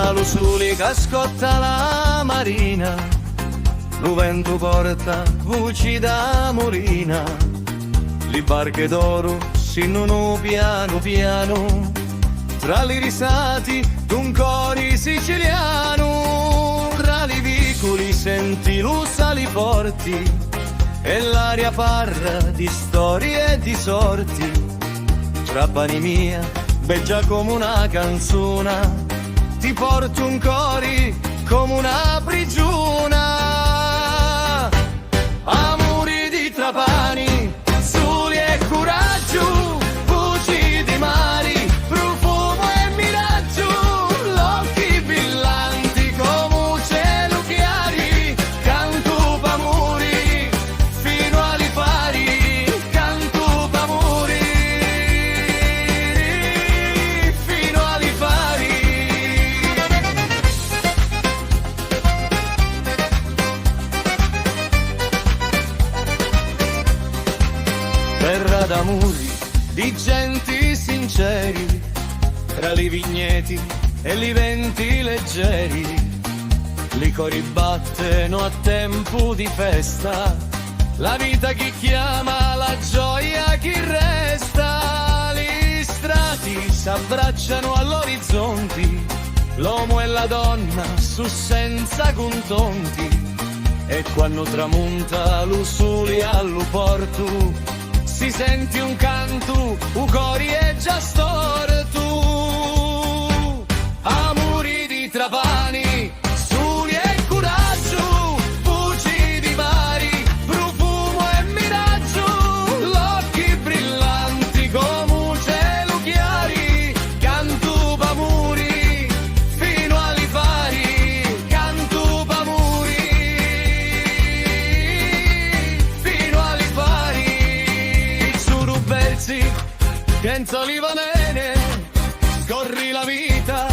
Da Lusuli che scotta la marina, lo vento porta voci da morina, le barche d'oro sinnono piano piano, tra le risate d'un cori siciliano, tra i vicoli senti lo sali forti, e l'aria parla di storie e di sorti, Trapani mia, beggia come una canzone, ti porto un cori come una prigiona. Amori di Trapani, soli e coraggio, voci di mari, profumo e miraggio, occhi brillanti come cielo chiari, canto d'amori fino alle pari, canto d'amori fino alle pari. Terra d'amori, di genti sinceri, tra li vigneti e li venti leggeri, li cori battono a tempo di festa, la vita chi chiama, la gioia chi resta, gli strati s'abbracciano all'orizzonti, l'uomo e la donna su senza contonti, e quando tramonta lo sole allo porto, si senti un canto, u cori è già storto. Amori di Trapani, soli e coraggio, voci di mari, profumo e miraggio, occhi brillanti come un cielo chiari, canto d'amori fino alle pari, canto d'amori fino alle pari. Senza livanene, scorri la vita,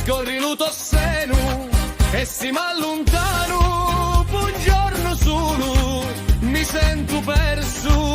scorri lo tosseno, e si m'allontano, un giorno solo, mi sento perso